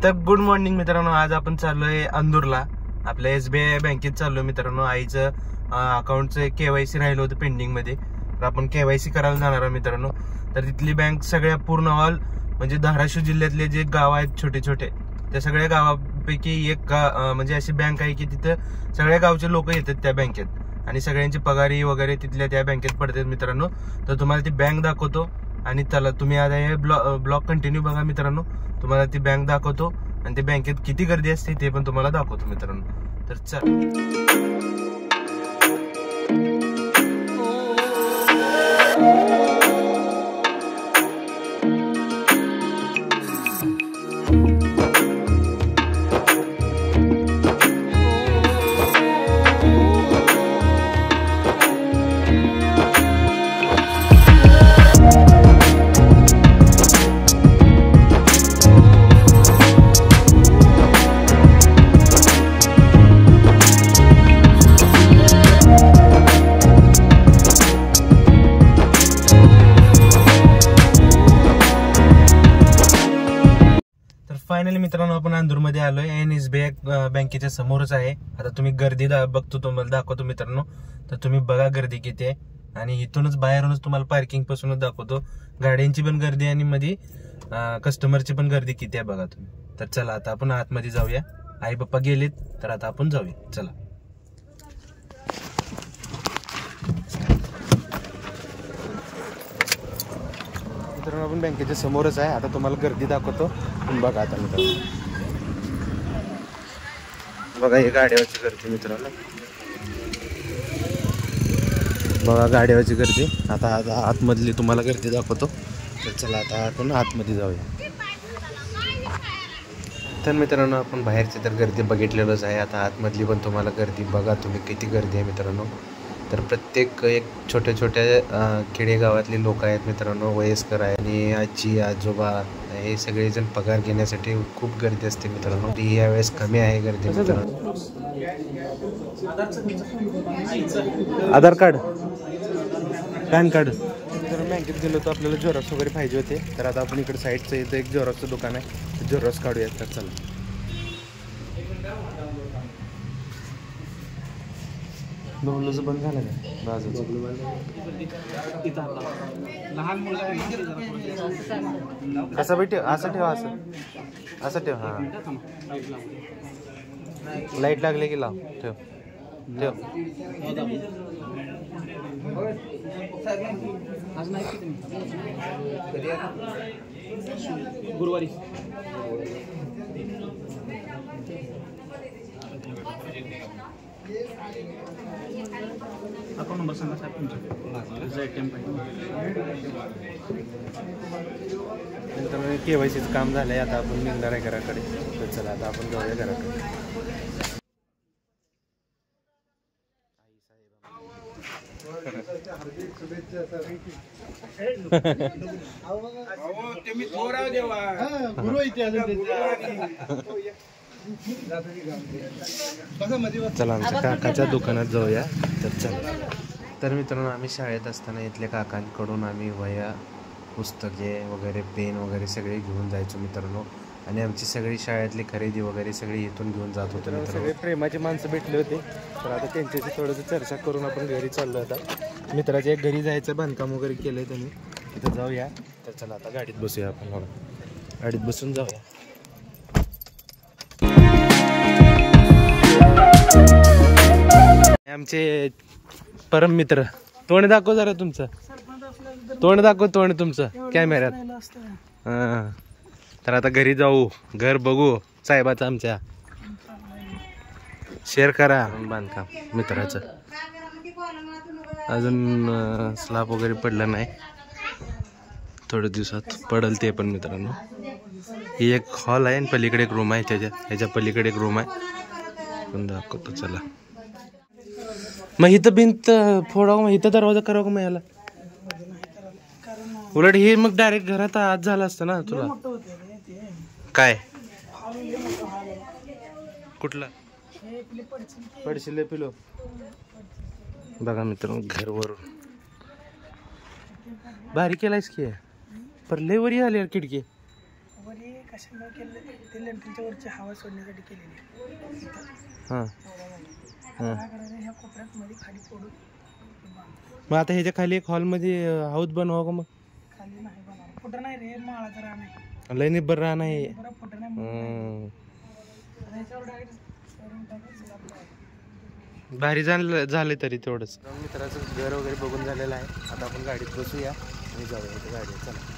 तर good morning मित्रांनो, आज आपण चाललोय अंदूरला. आपल्या SBI बँकेत चाललोय मित्रांनो. आईचं अकाउंटचं KYC राहिलं होतं पेंडिंग मध्ये, तर आपण KYC करायला जाणार आहोत मित्रांनो. तर तिथली बँक सगळ्या पूर्ण ऑल म्हणजे धाराशिव जिल्ह्यातले जे गाव आहेत छोटे छोटे, त्या सगळ्या गावापैकी एक म्हणजे अशी बँक आहे की तिथं सगळ्या गावचे लोक येतात त्या बँकेत आणि सगळ्यांची पगारी वगैरे तिथल्या त्या बँकेत पडतात मित्रांनो. तर तुम्हाला ती बँक दाखवतो आणि चला तुम्ही आता हे ब्लॉग कंटिन्यू बघा मित्रांनो. तुम्हाला ती बँक दाखवतो आणि ते बँकेत किती गर्दी असते ते पण तुम्हाला दाखवतो मित्रांनो. तर चला. फायनली मित्रांनो आपण अंदूरमध्ये आलोय आणि SBI बँकेच्या समोरच आहे. आता तुम्ही गर्दी बघतो, तुम्हाला दाखवतो मित्रांनो. तर तुम्ही बघा गर्दी किती आहे आणि इथूनच बाहेरूनच तुम्हाला पार्किंग पासूनच दाखवतो गाड्यांची पण गर्दी आणि मध्ये कस्टमरची पण गर्दी किती आहे बघा तुम्ही. तर चला आता आपण आतमध्ये जाऊया. आई पप्पा गेलेत तर आता आपण जाऊया. चला. मित्रांनो आपण बँकेच्या समोरच आहे. आता तुम्हाला गर्दी दाखवतो, तुम्ही बघा. आता मित्रांनो बघा ही गाड्यावरची गर्दी मित्रांनो, बघा गाड्यावरची गर्दी. आता आतमधली तुम्हाला गर्दी दाखवतो. तर चला आता आपण आतमध्ये जाऊया. तर मित्रांनो आपण बाहेरची तर गर्दी बघितलेलंच आहे. आता आतमधली पण तुम्हाला गर्दी बघा तुम्ही किती गर्दी आहे मित्रांनो. तर प्रत्येक एक छोट्या छोट्या खेडेगावातले लोक आहेत मित्रांनो, वयस्कर आहे आणि आजी आजोबा हे सगळेजण पगार घेण्यासाठी खूप गर्दी असते मित्रांनो. यावेळेस कमी आहे गर्दी मित्रांनो. आधार कार्ड, पॅन कार्ड. तर बँकेत गेलो तर आपल्याला झेरॉक्स वगैरे पाहिजे होते. तर आता आपण इकडे साईडचं इथं एक झेरॉक्सचं दुकान आहे, झेरॉक्स काढूयात. तर चला. बबलूचं बंद झालं का बाजूचं? कसं भेट असं ठेवा, असं ठेव. हां लाईट लागले की लाव. ठेव ठेव. गुरुवारी अकाउंट नंबर सांगा साहेब तुमचा. KYCचं काम झालंय. आता आपण निघणार आहे घराकडे. तर चला आता आपण जाऊया घराकडे. चला आमच्या काकाच्या दुकानात जाऊया. तर चला. तर मित्रांनो आम्ही शाळेत असताना इथल्या काकांकडून आम्ही वह्या पुस्तके वगैरे पेन वगैरे सगळे घेऊन जायचो मित्रांनो. आणि आमची सगळी शाळेतली खरेदी वगैरे सगळी इथून घेऊन जात होतो मित्रांनो. सगळे प्रेमाचे माणसं भेटले होते. तर आता त्यांच्याशी थोडंसं चर्चा करून आपण घरी चाललो. आता मित्राच्या एक घरी जायचं बांधकाम वगैरे केलंय त्यांनी, तिथं जाऊया. तर चला आता गाडीत बसूया आपण. बघा गाडीत बसून जाऊया. आमचे परम मित्र. तोंड दाखव जरा तुमचं, तोंड दाखव, तोंड तुमचं कॅमेऱ्यात. हां तर आता घरी जाऊ, घर बघू साहेबाचं आमच्या. शेअर करा बांधकाम मित्राचं. अजून स्लॅब वगैरे पडलं नाही, थोड्या दिवसात पडल ते पण मित्रांनो. ही एक हॉल आहे आणि पलीकडे एक रूम आहे, ह्याच्या पलीकडे एक रूम आहे पण दाखवतो. चला मग इथं भिंत फोडावं, मग इथं दरवाजा करावं का मग याला? उलट हे मग डायरेक्ट घरात आत झालं असतं ना. तुला काय कुठला पडशील पिलो? बघा मित्रांनो घरवरून भारी केलायस की, पर लय वरी आली यार खिडकी. कशामुळे केलं ते लेंटरच्या वरची हवा सोडण्यासाठी केलेली. हां ह्या कोपऱ्यात मध्ये खाली फोडून मग आता ह्याच्या खाली एक हॉलमध्ये हाऊस बनवा का मग? खाली नाही बनवणार. फुटं नाही रे, माळाचं रान आहे. लय निब्बर रान आहे. बरं फुटं नाही म्हणून ह्याच्यावर डायरेक्ट सोडून टाकून स्लॅब लावायचा. भारी झालं तरी तेवढंच. मित्राचं घर वगैरे बघून झालेलं आहे. आता आपण गाडीत बसूया आणि जाऊया इथे गाडीत. चला.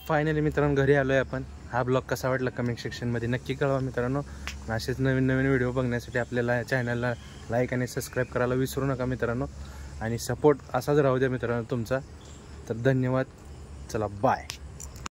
फायनली मित्रांनो घरी आलो आहे आपण. हा ब्लॉग कसा वाटला कमेंट सेक्शनमध्ये नक्की कळवा मित्रांनो. असेच नवीन नवीन व्हिडिओ बघण्यासाठी आपल्याला चॅनलला लाईक आणि सबस्क्राईब करायला विसरू नका मित्रांनो. आणि सपोर्ट असाच राहू द्या मित्रांनो तुमचा. तर धन्यवाद. चला बाय.